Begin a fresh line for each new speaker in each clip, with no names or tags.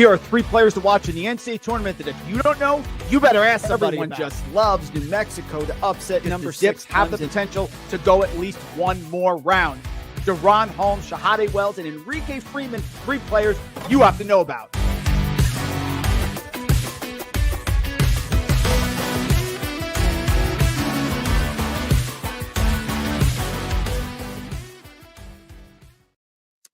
Here are 3 players to watch in the NCAA tournament that if you don't know, you better ask somebody. Everyone just loves New Mexico to upset. Number 6 have the potential to go at least one more round. Deron Holmes, Shahade Wells, and Enrique Freeman, 3 players you have to know about.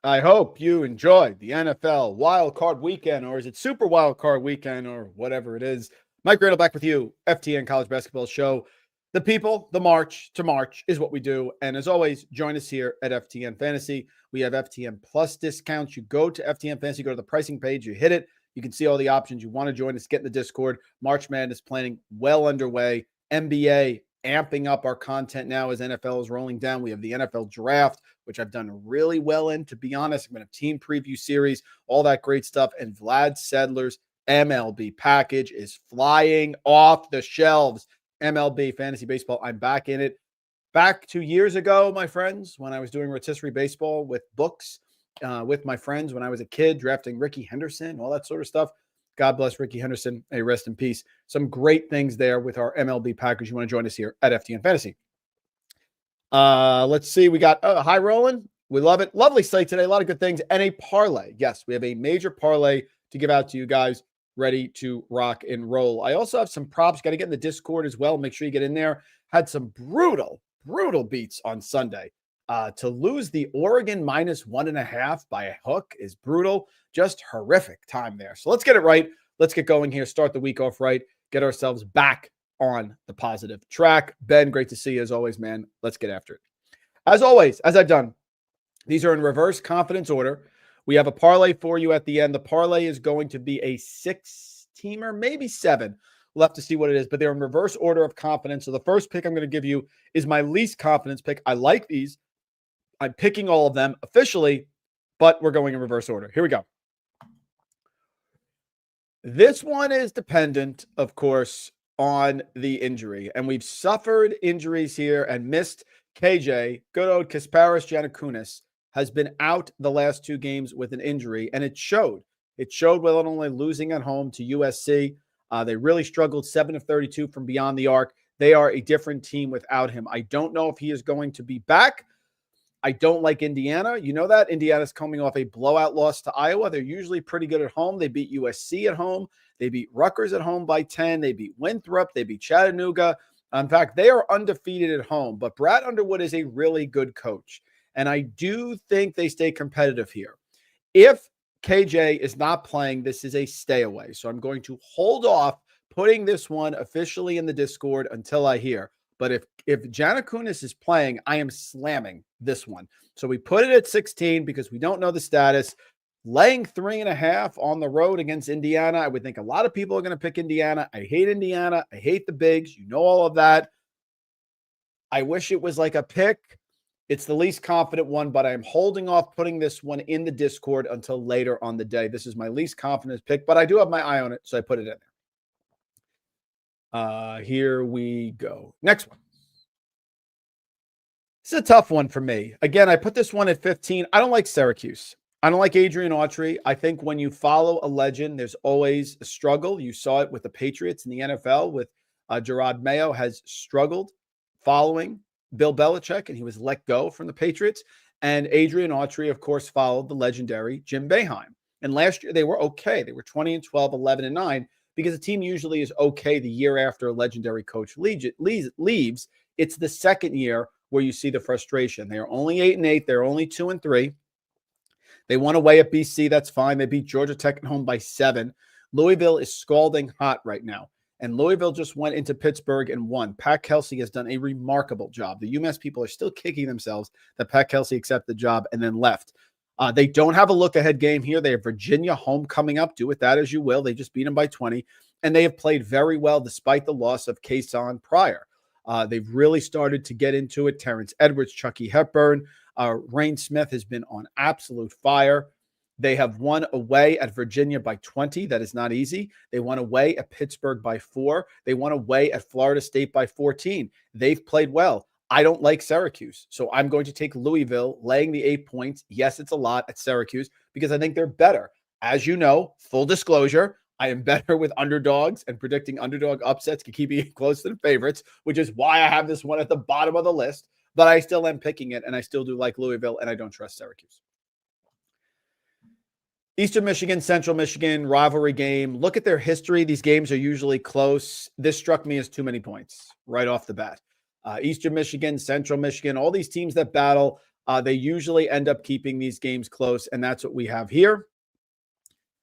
I hope you enjoyed the NFL Wild Card Weekend, or is it Super Wild Card Weekend, or whatever it is. Mike Randle back with you, FTN College Basketball Show. The people, the march to March is what we do. And as always, join us here at FTN Fantasy. We have FTN Plus discounts. You go to FTN Fantasy, go to the pricing page, you hit it. You can see all the options. You want to join us, get in the Discord. March Madness planning well underway. NBA amping up our content now as NFL is rolling down. We have the NFL draft, which I've done really well in, to be honest. I'm going to have team preview series, all that great stuff. And Vlad Sedler's MLB package is flying off the shelves. MLB Fantasy Baseball, I'm back in it. Back 2 years ago, my friends, when I was doing rotisserie baseball with books, with my friends when I was a kid, drafting Ricky Henderson, all that sort of stuff. God bless Ricky Henderson. Hey, rest in peace. Some great things there with our MLB package. You want to join us here at FTN Fantasy. Let's see. We got hi, Roland. We love it. Lovely slate today. A lot of good things. And a parlay. Yes, we have a major parlay to give out to you guys. Ready to rock and roll. I also have some props. Got to get in the Discord as well. Make sure you get in there. Had some brutal beats on Sunday. To lose the Oregon -1.5 by a hook is brutal. Just horrific time there. So let's get it right. Let's get going here. Start the week off right. Get ourselves back on the positive track. Ben, great to see you as always, man. Let's get after it. As always, as I've done, these are in reverse confidence order. We have a parlay for you at the end. The parlay is going to be a 6-teamer, maybe 7. We'll have to see what it is, but they're in reverse order of confidence. So the first pick I'm going to give you is my least confidence pick. I like these. I'm picking all of them officially, but we're going in reverse order. Here we go. This one is dependent, of course, on the injury. And we've suffered injuries here and missed KJ, good old Kasparas Giannakounis, has been out the last 2 games with an injury, and it showed. It showed with not only losing at home to USC. They really struggled 7 of 32 from beyond the arc. They are a different team without him. I don't know if he is going to be back. I don't like Indiana. You know that. Indiana's coming off a blowout loss to Iowa. They're usually pretty good at home. They beat USC at home. They beat Rutgers at home by 10. They beat Winthrop. They beat Chattanooga. In fact, they are undefeated at home. But Brad Underwood is a really good coach. And I do think they stay competitive here. If KJ is not playing, this is a stay away. So I'm going to hold off putting this one officially in the Discord until I hear. But if Giannakounis is playing, I am slamming this one. So we put it at 16 because we don't know the status. Laying 3.5 on the road against Indiana. I would think a lot of people are going to pick Indiana. I hate Indiana. I hate the bigs. You know all of that. I wish it was like a pick. It's the least confident one, but I'm holding off putting this one in the Discord until later on the day. This is my least confident pick, but I do have my eye on it, so I put it in there. Here we go. Next one. This is a tough one for me. Again, I put this one at 15. I don't like Syracuse. I don't like Adrian Autry. I think when you follow a legend, there's always a struggle. You saw it with the Patriots in the NFL with Gerard Mayo has struggled following Bill Belichick, and he was let go from the Patriots. And Adrian Autry, of course, followed the legendary Jim Boeheim. And last year, they were okay. They were 20-12, 11-9. Because a team usually is okay the year after a legendary coach leaves. It's the second year where you see the frustration. They are only 8-8. They're only 2-3. They won away at BC. That's fine. They beat Georgia Tech at home by 7. Louisville is scalding hot right now. And Louisville just went into Pittsburgh and won. Pat Kelsey has done a remarkable job. The UMass people are still kicking themselves that Pat Kelsey accepted the job and then left. They don't have a look-ahead game here. They have Virginia home coming up. Do with that as you will. They just beat them by 20. And they have played very well despite the loss of Kason Pryor. They've really started to get into it. Terrence Edwards, Chucky Hepburn. Rain Smith has been on absolute fire. They have won away at Virginia by 20. That is not easy. They won away at Pittsburgh by 4. They won away at Florida State by 14. They've played well. I don't like Syracuse, so I'm going to take Louisville laying the 8 points. Yes, it's a lot at Syracuse because I think they're better. As you know, full disclosure, I am better with underdogs, and predicting underdog upsets can keep me close to the favorites, which is why I have this one at the bottom of the list. But I still am picking it, and I still do like Louisville, and I don't trust Syracuse. Eastern Michigan, Central Michigan, rivalry game. Look at their history. These games are usually close. This struck me as too many points right off the bat. Eastern Michigan, Central Michigan, all these teams that battle, they usually end up keeping these games close, and that's what we have here.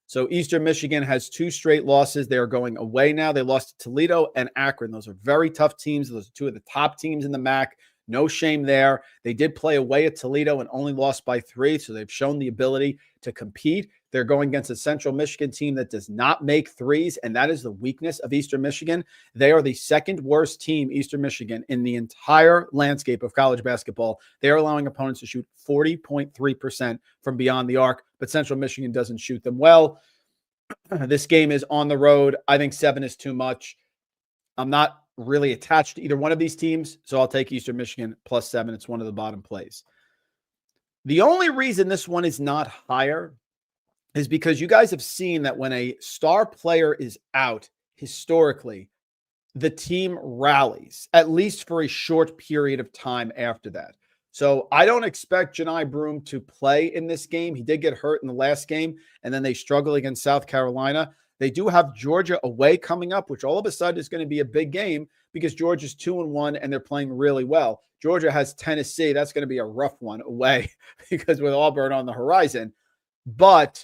So Eastern Michigan has 2 straight losses. They are going away now. They lost to Toledo and Akron. Those are very tough teams. Those are 2 of the top teams in the MAC. No shame there. They did play away at Toledo and only lost by 3, so they've shown the ability to compete. They're going against a Central Michigan team that does not make threes, and that is the weakness of Eastern Michigan. They are the second worst team, Eastern Michigan, in the entire landscape of college basketball. They are allowing opponents to shoot 40.3% from beyond the arc, but Central Michigan doesn't shoot them well. This game is on the road. I think 7 is too much. I'm not really attached to either one of these teams, so I'll take Eastern Michigan plus 7. It's one of the bottom plays. The only reason this one is not higher is because you guys have seen that when a star player is out, historically, the team rallies, at least for a short period of time after that. So I don't expect Johni Broome to play in this game. He did get hurt in the last game, and then they struggle against South Carolina. They do have Georgia away coming up, which all of a sudden is going to be a big game because Georgia's 2-1 and they're playing really well. Georgia has Tennessee. That's going to be a rough one away because with Auburn on the horizon. But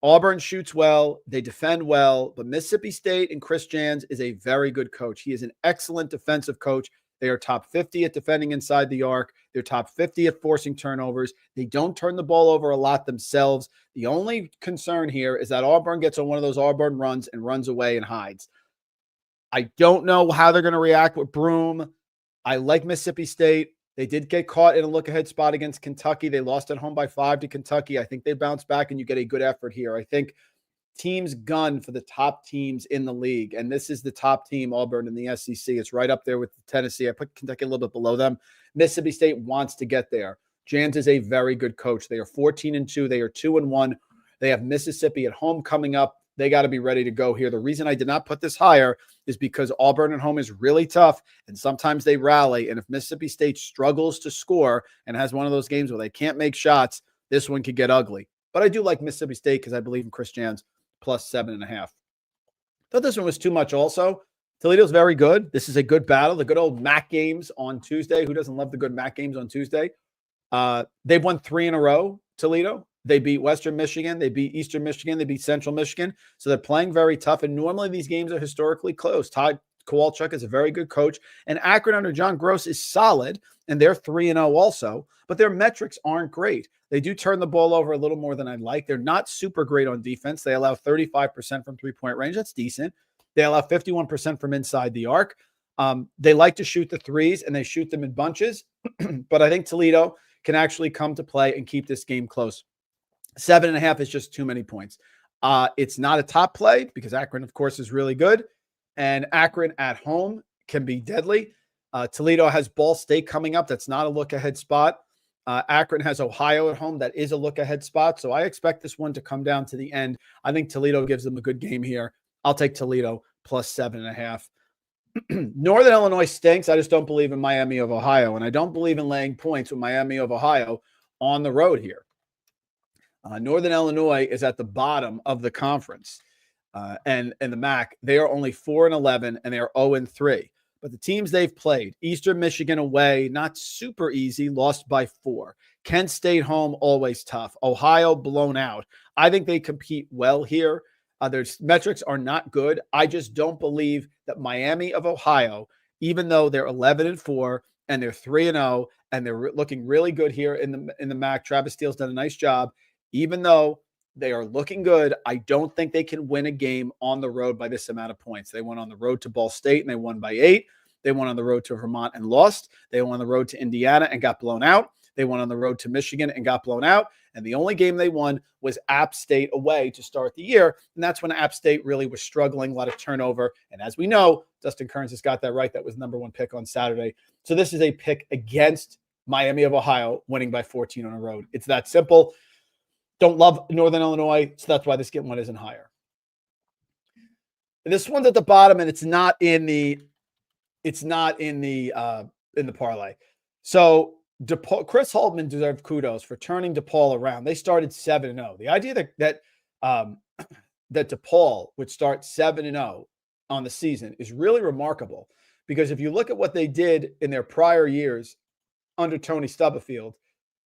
Auburn shoots well. They defend well. But Mississippi State and Chris Jans is a very good coach. He is an excellent defensive coach. They are top 50 at defending inside the arc. They're top 50 at forcing turnovers. They don't turn the ball over a lot themselves. The only concern here is that Auburn gets on one of those Auburn runs and runs away and hides. I don't know how they're going to react with Broome. I like Mississippi State. They did get caught in a look-ahead spot against Kentucky. They lost at home by 5 to Kentucky. I think they bounce back and you get a good effort here. I think teams gun for the top teams in the league, and this is the top team, Auburn in the SEC. It's right up there with Tennessee. I put Kentucky a little bit below them. Mississippi State wants to get there. Jans is a very good coach. They are 14-2. They are 2-1. They have Mississippi at home coming up. They got to be ready to go here. The reason I did not put this higher is because Auburn at home is really tough, and sometimes they rally. And if Mississippi State struggles to score and has one of those games where they can't make shots, this one could get ugly. But I do like Mississippi State because I believe in Chris Jans plus 7.5. Thought this one was too much also. Toledo's very good. This is a good battle. The good old MAC games on Tuesday. Who doesn't love the good MAC games on Tuesday? They've won 3 in a row, Toledo. They beat Western Michigan. They beat Eastern Michigan. They beat Central Michigan. So they're playing very tough. And normally these games are historically close. Todd Kowalczyk is a very good coach. And Akron under John Gross is solid. And they're 3-0 also. But their metrics aren't great. They do turn the ball over a little more than I'd like. They're not super great on defense. They allow 35% from three-point range. That's decent. They allow 51% from inside the arc. They like to shoot the threes, and they shoot them in bunches. But I think Toledo can actually come to play and keep this game close. 7.5 is just too many points. It's not a top play because Akron, of course, is really good. And Akron at home can be deadly. Toledo has Ball State coming up. That's not a look-ahead spot. Akron has Ohio at home. That is a look-ahead spot. So I expect this one to come down to the end. I think Toledo gives them a good game here. I'll take Toledo plus 7.5. Northern Illinois stinks. I just don't believe in Miami of Ohio. And I don't believe in laying points with Miami of Ohio on the road here. Northern Illinois is at the bottom of the conference. And the MAC, they are only 4-11 and they are 0-3. But the teams they've played, Eastern Michigan away, not super easy, lost by 4. Kent State home, always tough. Ohio blown out. I think they compete well here. Their metrics are not good. I just don't believe that Miami of Ohio, even though they're 11-4 and they're 3-0 and they're looking really good here in the MAC. Travis Steele's done a nice job. Even though they are looking good, I don't think they can win a game on the road by this amount of points. They went on the road to Ball State and they won by 8. They went on the road to Vermont and lost. They went on the road to Indiana and got blown out. They went on the road to Michigan and got blown out. And the only game they won was App State away to start the year. And that's when App State really was struggling, a lot of turnover. And as we know, Dustin Kearns has got that right. That was number 1 pick on Saturday. So this is a pick against Miami of Ohio winning by 14 on the road. It's that simple. Don't love Northern Illinois, so that's why this one isn't higher. This one's at the bottom, and it's not in the parlay. So Chris Holtman deserved kudos for turning DePaul around. They started 7-0. The idea that DePaul would start 7-0 on the season is really remarkable, because if you look at what they did in their prior years under Tony Stubblefield,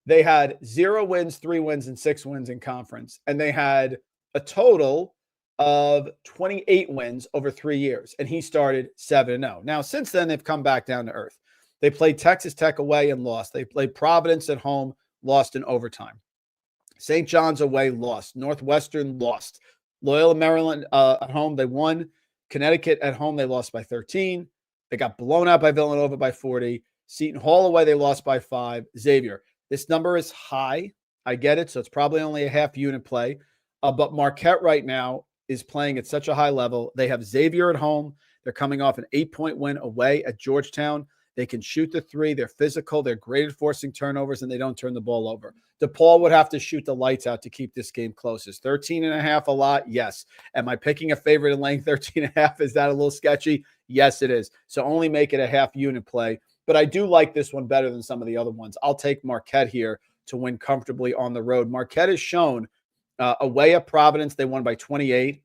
they had 0 wins, 3 wins, and 6 wins in conference, and they had a total of 28 wins over 3 years, and he started 7-0. Now, since then, they've come back down to earth. They played Texas Tech away and lost. They played Providence at home, lost in overtime. St. John's away, lost. Northwestern, lost. Loyola Maryland at home, they won. Connecticut at home, they lost by 13. They got blown out by Villanova by 40. Seton Hall away, they lost by 5. Xavier, this number is high. I get it, so it's probably only a half unit play. But Marquette right now is playing at such a high level. They have Xavier at home. They're coming off an 8-point win away at Georgetown. They can shoot the three. They're physical. They're great at forcing turnovers, and they don't turn the ball over. DePaul would have to shoot the lights out to keep this game close. Is 13.5 a lot? Yes. Am I picking a favorite and laying 13.5? Is that a little sketchy? Yes, it is. So only make it a half unit play. But I do like this one better than some of the other ones. I'll take Marquette here to win comfortably on the road. Marquette has shown away at Providence, they won by 28.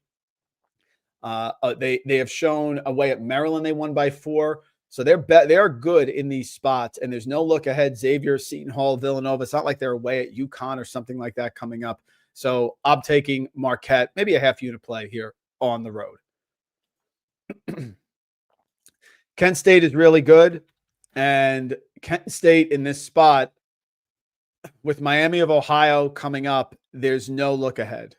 They have shown away at Maryland, they won by 4. So they are good in these spots, and there's no look ahead. Xavier, Seton Hall, Villanova. It's not like they're away at UConn or something like that coming up. So I'm taking Marquette, maybe a half unit play here on the road. Kent State is really good, and Kent State in this spot with Miami of Ohio coming up, there's no look ahead.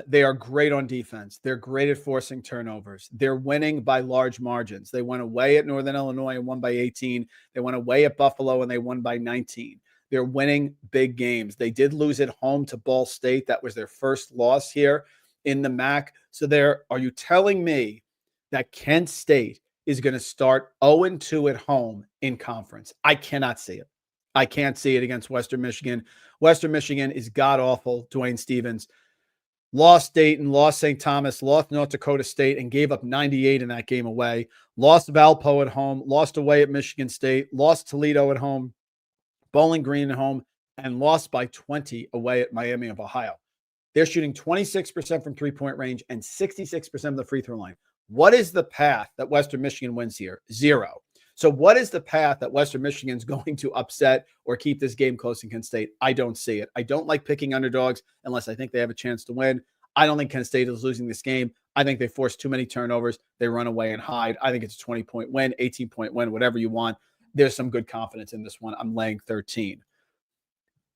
They are great on defense. They're great at forcing turnovers. They're winning by large margins. They went away at Northern Illinois and won by 18. They went away at Buffalo and they won by 19. They're winning big games. They did lose at home to Ball State. That was their first loss here in the MAC. So are you telling me that Kent State is going to start 0-2 at home in conference? I cannot see it. I can't see it against Western Michigan. Western Michigan is god-awful. Dwayne Stevens lost Dayton, lost St. Thomas, lost North Dakota State, and gave up 98 in that game away. Lost Valpo at home, lost away at Michigan State, lost Toledo at home, Bowling Green at home, and lost by 20 away at Miami of Ohio. They're shooting 26% from three-point range and 66% of the free throw line. What is the path that Western Michigan wins here? 0. So what is the path that Western Michigan is going to upset or keep this game close in Kent State? I don't see it. I don't like picking underdogs unless I think they have a chance to win. I don't think Kent State is losing this game. I think they force too many turnovers. They run away and hide. I think it's a 20-point win, 18-point win, whatever you want. There's some good confidence in this one. I'm laying 13.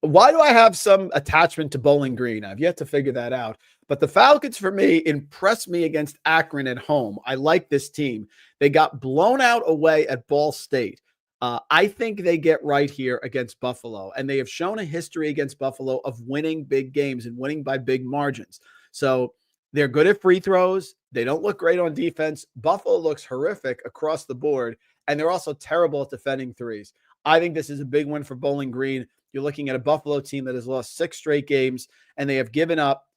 Why do I have some attachment to Bowling Green? I've yet to figure that out. But the Falcons, for me, impressed me against Akron at home. I like this team. They got blown out away at Ball State. I think they get right here against Buffalo. And they have shown a history against Buffalo of winning big games and winning by big margins. So they're good at free throws. They don't look great on defense. Buffalo looks horrific across the board. And they're also terrible at defending threes. I think this is a big win for Bowling Green. You're looking at a Buffalo team that has lost 6 straight games, and they have given up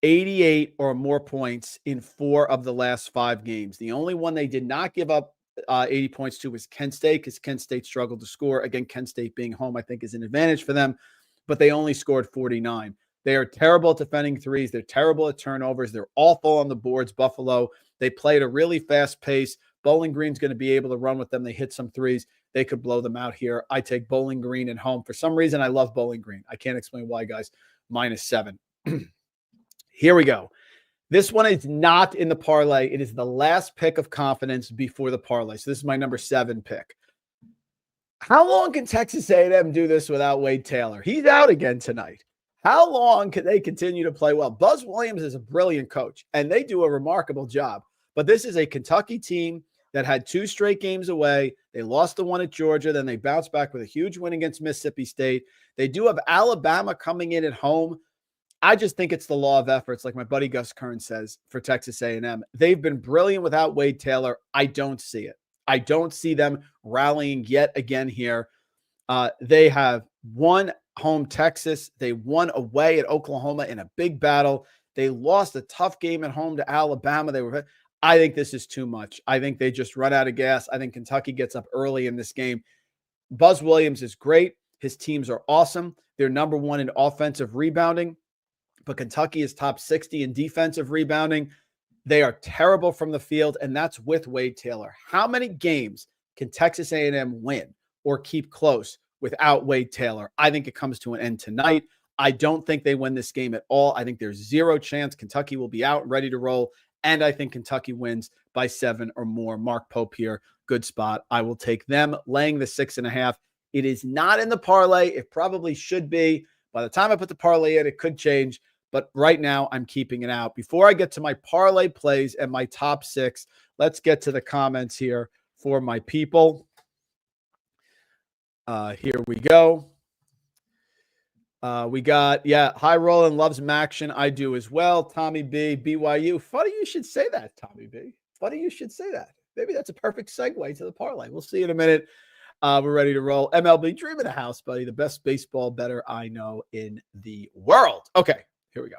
88 or more points in 4 of the last 5 games. The only one they did not give up 80 points to was Kent State, because Kent State struggled to score. Again, Kent State being home, I think, is an advantage for them, but they only scored 49. They are terrible at defending threes. They're terrible at turnovers. They're awful on the boards, Buffalo. They play at a really fast pace. Bowling Green's going to be able to run with them. They hit some threes. They could blow them out here. I take Bowling Green at home. For some reason, I love Bowling Green. I can't explain why, guys. -7. Here we go. This one is not in the parlay. It is the last pick of confidence before the parlay. So this is my number 7 pick. How long can Texas A&M do this without Wade Taylor? He's out again tonight. How long can they continue to play well? Buzz Williams is a brilliant coach, and they do a remarkable job. But this is a Kentucky team that had 2 straight games away. They lost the one at Georgia. Then they bounced back with a huge win against Mississippi State. They do have Alabama coming in at home. I just think it's the law of efforts, like my buddy Gus Kern says, for Texas A&M. They've been brilliant without Wade Taylor. I don't see it. I don't see them rallying yet again here. They have won home Texas. They won away at Oklahoma in a big battle. They lost a tough game at home to Alabama. I think this is too much. I think they just run out of gas. I think Kentucky gets up early in this game. Buzz Williams is great. His teams are awesome. They're number one in offensive rebounding, but Kentucky is top 60 in defensive rebounding. They are terrible from the field, and that's with Wade Taylor. How many games can Texas A&M win or keep close without Wade Taylor? I think it comes to an end tonight. I don't think they win this game at all. I think there's zero chance Kentucky will be out and ready to roll, and I think Kentucky wins by 7 or more. Mark Pope here, good spot. I will take them laying the 6.5. It is not in the parlay. It probably should be. By the time I put the parlay in, it could change. But right now, I'm keeping it out. Before I get to my parlay plays and my top 6, let's get to the comments here for my people. Here we go. We got, hi, Roland loves Maction. I do as well. Tommy B, BYU. Funny you should say that, Tommy B. Funny you should say that. Maybe that's a perfect segue to the parlay. We'll see in a minute. We're ready to roll. MLB, dream in a house, buddy. The best baseball bettor I know in the world. Okay. Here we go.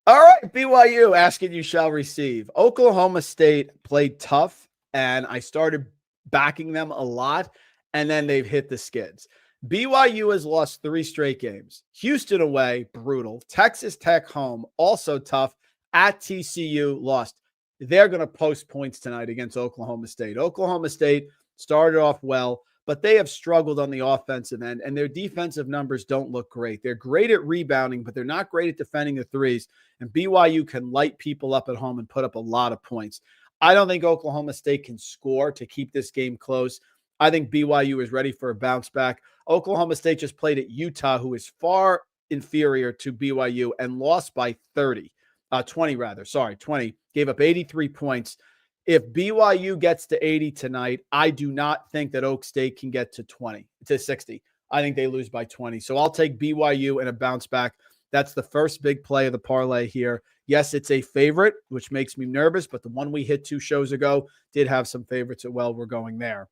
All right, BYU, asking you shall receive. Oklahoma State played tough, and I started backing them a lot, and then they've hit the skids. BYU has lost 3 straight games. Houston away, brutal. Texas Tech home, also tough. At TCU, lost. They're going to post points tonight against Oklahoma State. Oklahoma State started off well, but they have struggled on the offensive end, and their defensive numbers don't look great. They're great at rebounding, but they're not great at defending the threes, and BYU can light people up at home and put up a lot of points. I don't think Oklahoma State can score to keep this game close. I think BYU is ready for a bounce back. Oklahoma State just played at Utah, who is far inferior to BYU, and lost by 20, gave up 83 points. If BYU gets to 80 tonight, I do not think that Oak State can get to 60. I think they lose by 20. So I'll take BYU and a bounce back. That's the first big play of the parlay here. Yes, it's a favorite, which makes me nervous, but the one we hit 2 shows ago did have some favorites as well. We're going there.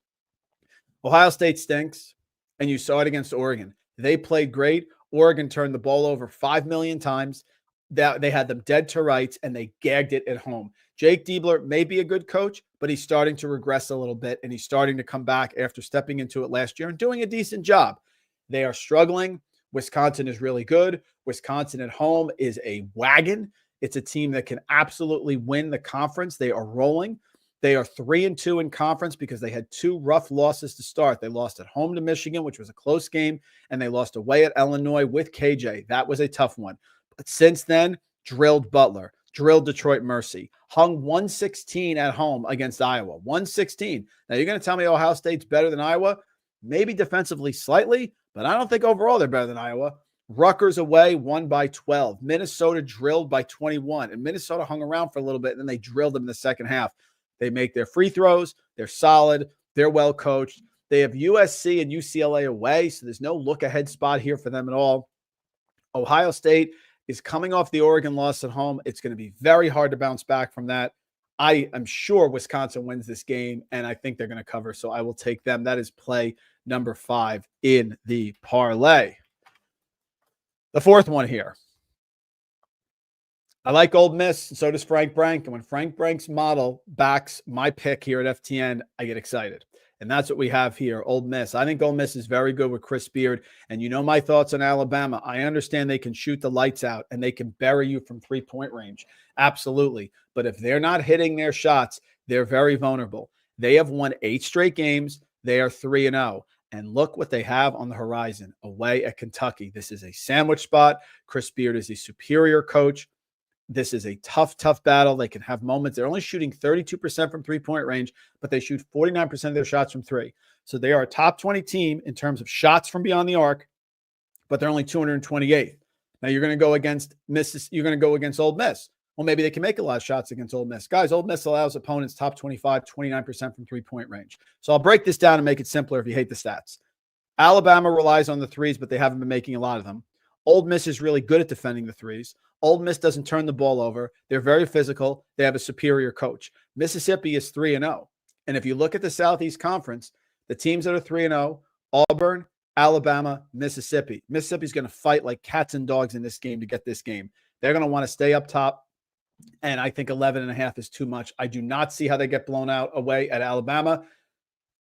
Ohio State stinks, and you saw it against Oregon. They played great. Oregon turned the ball over 5 million times. They had them dead to rights, and they gagged it at home. Jake Diebler may be a good coach, but he's starting to regress a little bit, and he's starting to come back after stepping into it last year and doing a decent job. They are struggling. Wisconsin is really good. Wisconsin at home is a wagon. It's a team that can absolutely win the conference. They are rolling. They are 3-2 in conference because they had 2 rough losses to start. They lost at home to Michigan, which was a close game, and they lost away at Illinois with KJ. That was a tough one. But since then, drilled Butler, drilled Detroit Mercy, hung 116 at home against Iowa. 116. Now, you're going to tell me Ohio State's better than Iowa? Maybe defensively slightly, but I don't think overall they're better than Iowa. Rutgers away, won by 12. Minnesota drilled by 21. And Minnesota hung around for a little bit, and then they drilled them in the second half. They make their free throws. They're solid. They're well coached. They have USC and UCLA away, so there's no look-ahead spot here for them at all. Ohio State is coming off the Oregon loss at home. It's going to be very hard to bounce back from that. I am sure Wisconsin wins this game, and I think they're going to cover, so I will take them. That is play number 5 in the parlay. The fourth one here. I like Ole Miss, and so does Frank Brank. And when Frank Brank's model backs my pick here at FTN, I get excited. And that's what we have here, Ole Miss. I think Ole Miss is very good with Chris Beard. And you know my thoughts on Alabama. I understand they can shoot the lights out and they can bury you from 3-point range. Absolutely. But if they're not hitting their shots, they're very vulnerable. They have won 8 straight games. They are 3-0. And look what they have on the horizon away at Kentucky. This is a sandwich spot. Chris Beard is a superior coach. This is a tough, tough battle. They can have moments. They're only shooting 32% from 3-point range, but they shoot 49% of their shots from 3. So they are a top 20 team in terms of shots from beyond the arc, but they're only 228th. Now you're going to go against Ole Miss. Well, maybe they can make a lot of shots against Ole Miss. Guys, Ole Miss allows opponents top 25, 29% from 3-point range. So I'll break this down and make it simpler if you hate the stats. Alabama relies on the threes, but they haven't been making a lot of them. Ole Miss is really good at defending the threes. Ole Miss doesn't turn the ball over. They're very physical. They have a superior coach. Mississippi is 3-0. And if you look at the Southeast Conference, the teams that are 3-0, Auburn, Alabama, Mississippi. Mississippi's going to fight like cats and dogs in this game to get this game. They're going to want to stay up top. And I think 11.5 is too much. I do not see how they get blown out away at Alabama.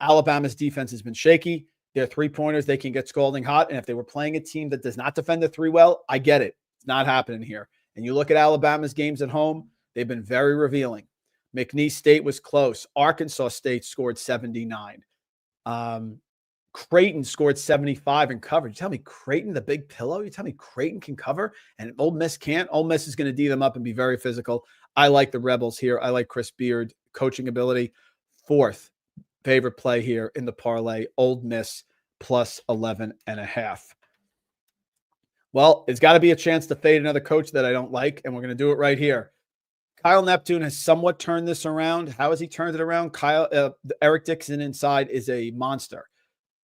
Alabama's defense has been shaky. Their three-pointers, they can get scalding hot. And if they were playing a team that does not defend the three well, I get it. It's not happening here. And you look at Alabama's games at home, they've been very revealing. McNeese State was close. Arkansas State scored 79. Creighton scored 75 in coverage. You tell me Creighton, the big pillow? You tell me Creighton can cover and Ole Miss can't? Ole Miss is going to D them up and be very physical. I like the Rebels here. I like Chris Beard, coaching ability. Fourth favorite play here in the parlay, Ole Miss plus 11.5. Well, it's got to be a chance to fade another coach that I don't like, and we're going to do it right here. Kyle Neptune has somewhat turned this around. How has he turned it around? Eric Dixon inside is a monster.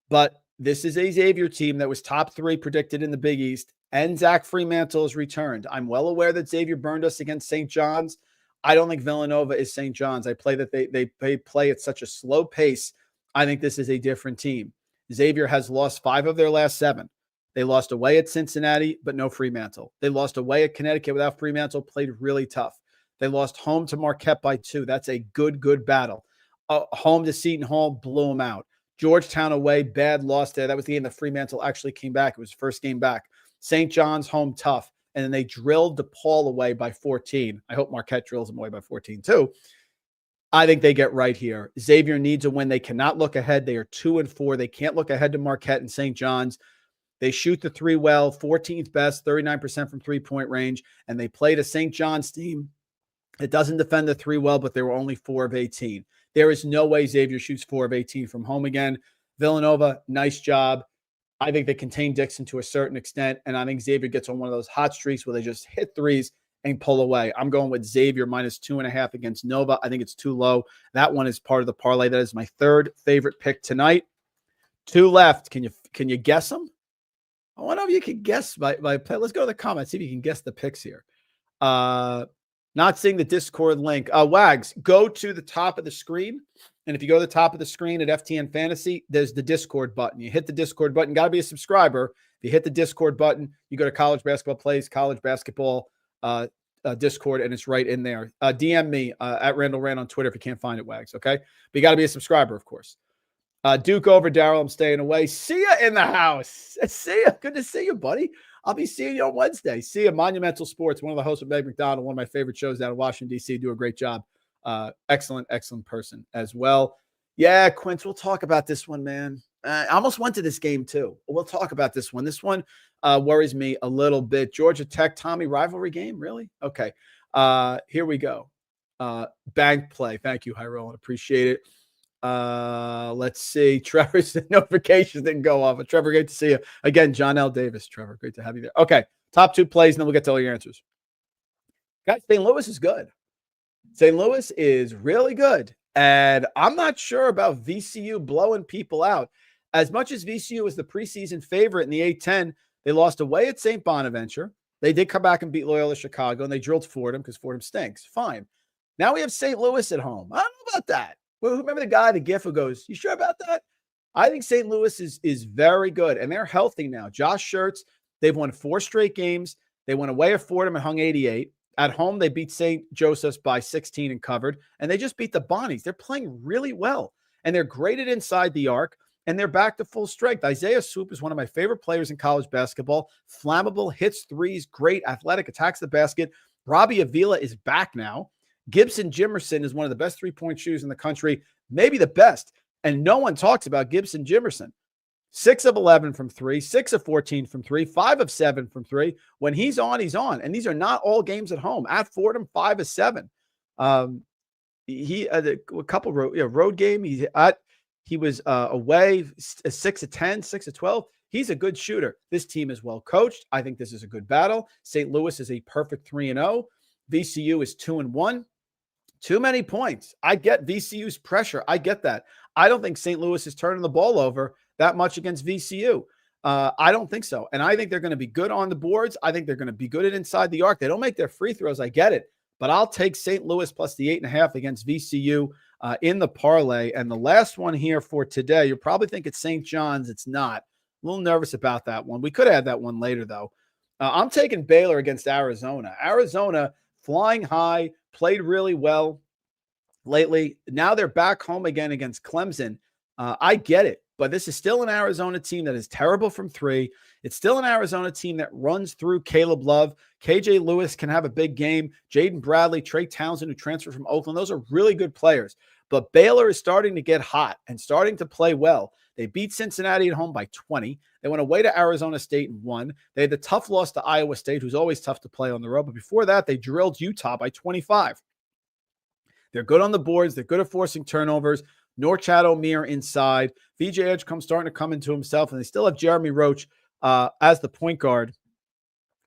But this is a Xavier team that was top 3 predicted in the Big East, and Zach Freemantle has returned. I'm well aware that Xavier burned us against St. John's. I don't think Villanova is St. John's. I play that they play at such a slow pace. I think this is a different team. Xavier has lost 5 of their last 7. They lost away at Cincinnati, but no Freemantle. They lost away at Connecticut without Freemantle, played really tough. They lost home to Marquette by 2. That's a good battle. Home to Seton Hall, blew them out. Georgetown away, bad loss there. That was the game that Freemantle actually came back. It was his first game back. St. John's home, tough. And then they drilled DePaul away by 14. I hope Marquette drills them away by 14 too. I think they get right here. Xavier needs a win. They cannot look ahead. They are 2-4. They can't look ahead to Marquette and St. John's. They shoot the three well, 14th best, 39% from three-point range, and they played a St. John's team that doesn't defend the three well, but they were only 4 of 18. There is no way Xavier shoots 4 of 18 from home again. Villanova, nice job. I think they contain Dixon to a certain extent, and I think Xavier gets on one of those hot streaks where they just hit threes and pull away. I'm going with Xavier minus 2.5 against Nova. I think it's too low. That one is part of the parlay. That is my third favorite pick tonight. 2 left. Can you guess them? I wonder if you can guess my play. Let's go to the comments, see if you can guess the picks here. Not seeing the Discord link. Wags, go to the top of the screen. And if you go to the top of the screen at FTN Fantasy, there's the Discord button. You hit the Discord button. Got to be a subscriber. If you hit the Discord button, you go to College Basketball Plays, College Basketball Discord, and it's right in there. DM me at Randle Rand on Twitter if you can't find it, Wags, okay? But you got to be a subscriber, of course. Duke over, Daryl. I'm staying away. See ya in the house. See ya. Good to see you, buddy. I'll be seeing you on Wednesday. See ya. Monumental Sports, one of the hosts of Meg McDonald, one of my favorite shows down in Washington, D.C. Do a great job. Excellent person as well. Yeah, Quince, we'll talk about this one, man. I almost went to this game, too. We'll talk about this one. This one worries me a little bit. Georgia Tech, Tommy, rivalry game? Really? Okay. Here we go. Bank play. Thank you, Hyron. Appreciate it. Let's see. Trevor's notifications didn't go off. Trevor, great to see you. Again, John L. Davis. Trevor, great to have you there. Okay. Top 2 plays, and then we'll get to all your answers. Guys, St. Louis is good. St. Louis is really good. And I'm not sure about VCU blowing people out. As much as VCU was the preseason favorite in the A-10, they lost away at St. Bonaventure. They did come back and beat Loyola Chicago, and they drilled Fordham because Fordham stinks. Fine. Now we have St. Louis at home. I don't know about that. Well, remember the guy, the gif who goes, you sure about that? I think St. Louis is very good, and they're healthy now. Josh Schertz, they've won 4 straight games. They went away at Fordham and hung 88. At home, they beat St. Joseph's by 16 and covered, and they just beat the Bonnies. They're playing really well, and they're graded inside the arc, and they're back to full strength. Isaiah Swoop is one of my favorite players in college basketball. Flammable, hits threes, great, athletic, attacks the basket. Robbie Avila is back now. Gibson Jimerson is one of the best three-point shooters in the country, maybe the best, and no one talks about Gibson Jimerson. 6 of 11 from 3, 6 of 14 from 3, 5 of 7 from 3. When he's on, he's on. And these are not all games at home. At Fordham, 5 of 7. He a couple road game. He was away 6 of 10, 6 of 12. He's a good shooter. This team is well coached. I think this is a good battle. St. Louis is a perfect 3-0. VCU is 2-1. Too many points. I get VCU's pressure. I get that. I don't think St. Louis is turning the ball over that much against VCU. I don't think so. And I think they're going to be good on the boards. I think they're going to be good at inside the arc. They don't make their free throws. I get it. But I'll take St. Louis plus the 8.5 against VCU in the parlay. And the last one here for today, you'll probably think it's St. John's. It's not. A little nervous about that one. We could add that one later, though. I'm taking Baylor against Arizona. Arizona flying high, played really well lately. Now they're back home again against Clemson. I get it, but this is still an Arizona team that is terrible from three. It's still an Arizona team that runs through Caleb Love. KJ Lewis can have a big game. Jaden Bradley, Trey Townsend, who transferred from Oakland. Those are really good players. But Baylor is starting to get hot and starting to play well. They beat Cincinnati at home by 20. They went away to Arizona State and won. They had the tough loss to Iowa State, who's always tough to play on the road. But before that, they drilled Utah by 25. They're good on the boards. They're good at forcing turnovers. Norchad Omier inside. VJ Edgecombe starting to come into himself. And they still have Jeremy Roach as the point guard,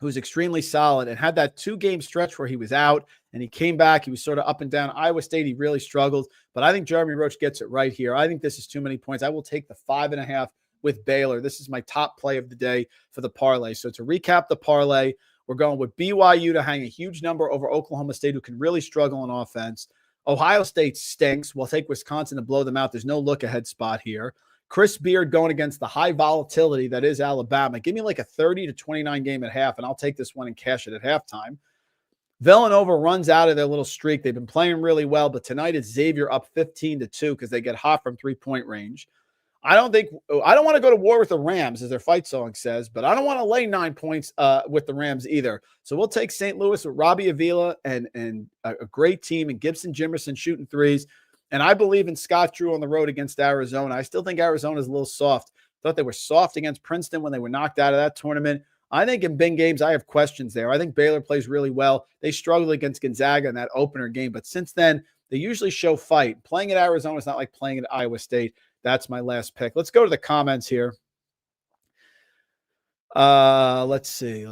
who's extremely solid and had that 2-game stretch where he was out and he came back. He was sort of up and down. Iowa State, he really struggled. But I think Jeremy Roach gets it right here. I think this is too many points. I will take the 5.5 with Baylor. This is my top play of the day for the parlay. So to recap the parlay, we're going with BYU to hang a huge number over Oklahoma State, who can really struggle on offense. Ohio State stinks. We'll take Wisconsin to blow them out. There's no look-ahead spot here. Chris Beard going against the high volatility that is Alabama. Give me like a 30 to 29 game at half, and I'll take this one and cash it at halftime. Villanova runs out of their little streak. They've been playing really well, but tonight it's Xavier up 15-2 because they get hot from three-point range. I don't want to go to war with the Rams, as their fight song says, but I don't want to lay 9 points with the Rams either. So we'll take St. Louis with Robbie Avila and a great team, and Gibson Jimerson shooting threes. And I believe in Scott Drew on the road against Arizona. I still think Arizona is a little soft. Thought they were soft against Princeton when they were knocked out of that tournament. I think in big games, I have questions there. I think Baylor plays really well. They struggled against Gonzaga in that opener game, but since then, they usually show fight. Playing at Arizona is not like playing at Iowa State. That's my last pick. Let's go to the comments here. Let's see.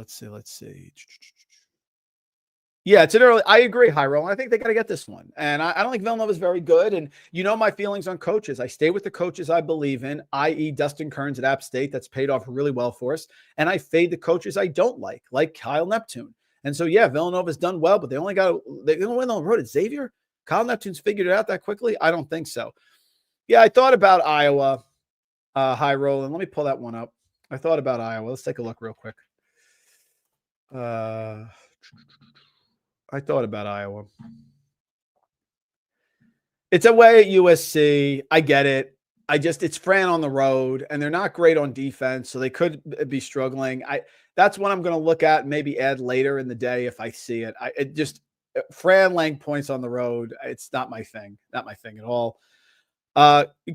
Yeah, it's an early. I agree, Hyro. I think they got to get this one. And I don't think Villanova is very good. And you know my feelings on coaches. I stay with the coaches I believe in, i.e. Dustin Kearns at App State. That's paid off really well for us. And I fade the coaches I don't like Kyle Neptune. And so, yeah, Villanova's done well, but they only win on the road at Xavier. Kyle Neptune's figured it out that quickly? I don't think so. Yeah, I thought about Iowa, high roll, and let me pull that one up. I thought about Iowa. Let's take a look real quick. I thought about Iowa. It's away at USC. I get it. It's Fran on the road, and they're not great on defense, so they could be struggling. That's what I'm going to look at, maybe add later in the day if I see it. Fran laying points on the road, it's not my thing. Not my thing at all.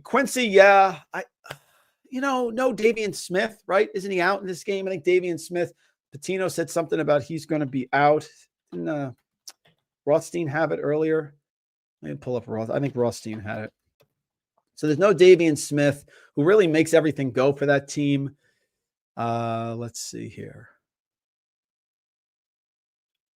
Quincy, yeah. No Davian Smith, right? Isn't he out in this game? I think Davian Smith, Patino said something about he's going to be out. Didn't Rothstein have it earlier? Let me pull up Roth. I think Rothstein had it. So there's no Davian Smith, who really makes everything go for that team. Let's see here.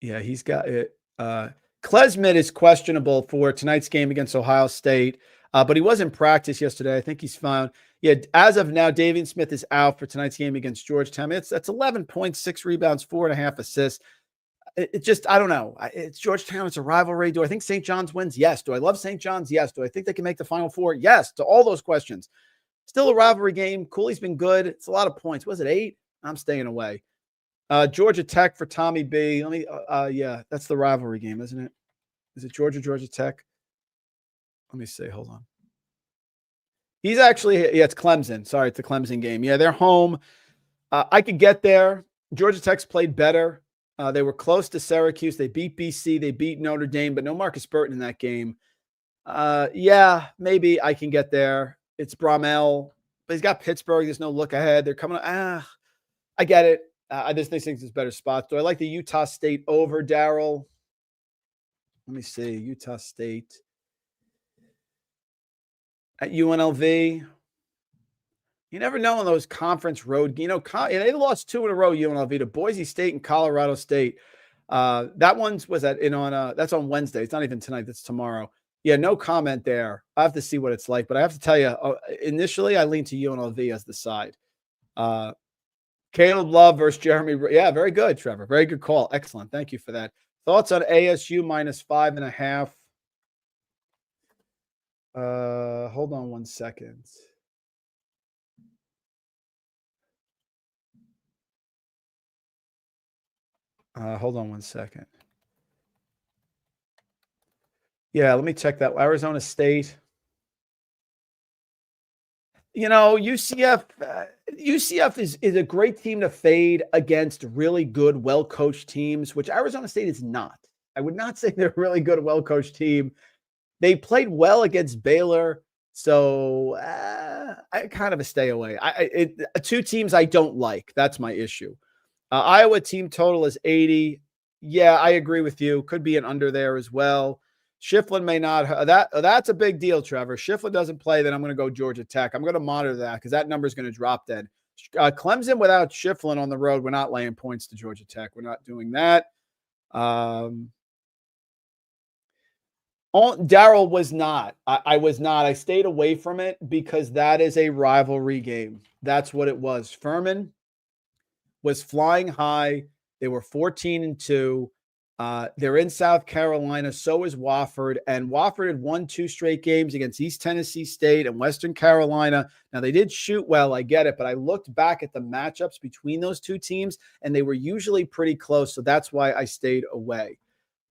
Yeah, he's got it. Klesmit is questionable for tonight's game against Ohio State, but he was in practice yesterday. I think he's fine. Yeah, as of now, Davian Smith is out for tonight's game against Georgetown. That's 11 points, 6 rebounds, 4.5 assists. I don't know. It's Georgetown. It's a rivalry. Do I think St. John's wins? Yes. Do I love St. John's? Yes. Do I think they can make the Final Four? Yes. To all those questions. Still a rivalry game. Cooley's been good. It's a lot of points. Was it 8? I'm staying away. Georgia Tech for Tommy B. Yeah, that's the rivalry game, isn't it? Is it Georgia Tech? Let me see. Hold on. He's actually, it's Clemson. Sorry, it's the Clemson game. Yeah, they're home. I could get there. Georgia Tech's played better. They were close to Syracuse. They beat BC. They beat Notre Dame, but no Marcus Burton in that game. Yeah, maybe I can get there. It's Bromell, but he's got Pittsburgh. There's no look ahead. They're coming. I get it. I just think there's better spots. Do I like the Utah State over, Darryl? Let me see. Utah State at UNLV. You never know on those conference road. They lost 2 in a row, UNLV, to Boise State and Colorado State. That one's that's on Wednesday. It's not even tonight. That's tomorrow. Yeah, no comment there. I have to see what it's like, but I have to tell you, initially I lean to UNLV as the side. Caleb Love versus Jeremy. Yeah, very good, Trevor. Very good call. Excellent. Thank you for that. Thoughts on ASU -5.5? Hold on one second. Hold on one second. Yeah, let me check that. Arizona State. UCF is a great team to fade against really good, well-coached teams, which Arizona State is not. I would not say they're a really good, well-coached team. They played well against Baylor, so I kind of a stay away. Two teams I don't like. That's my issue. Iowa team total is 80. Yeah, I agree with you. Could be an under there as well. Shiflin may not. That's a big deal, Trevor. Shiflin doesn't play, then I'm going to go Georgia Tech. I'm going to monitor that because that number is going to drop then. Clemson without Shiflin on the road, we're not laying points to Georgia Tech. We're not doing that. Darrell was not. I was not. I stayed away from it because that is a rivalry game. That's what it was. Furman was flying high. They were 14-2. They're in South Carolina. So is Wofford. And Wofford had won 2 straight games against East Tennessee State and Western Carolina. Now, they did shoot well. I get it. But I looked back at the matchups between those two teams, and they were usually pretty close. So that's why I stayed away.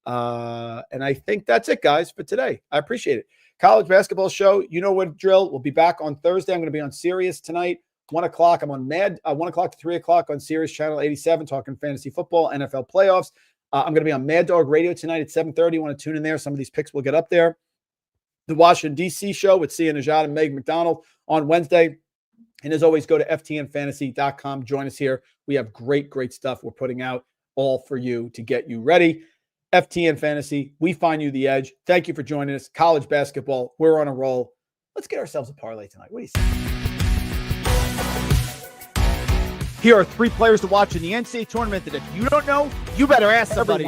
And I think that's it, guys, for today. I appreciate it. College basketball show. You know what drill. We'll be back on Thursday. I'm going to be on Sirius tonight. 1 o'clock. I'm on 1 o'clock to 3 o'clock on Sirius Channel 87, talking fantasy football, NFL playoffs. I'm going to be on Mad Dog Radio tonight at 7:30. You want to tune in there. Some of these picks will get up there. The Washington, D.C. show with Sia Najad and Meg McDonald on Wednesday. And as always, go to ftnfantasy.com. Join us here. We have great stuff we're putting out all for you to get you ready. FTN Fantasy, we find you the edge. Thank you for joining us. College basketball, we're on a roll. Let's get ourselves a parlay tonight. What do you say? Here are 3 players to watch in the NCAA tournament that if you don't know, you better ask somebody.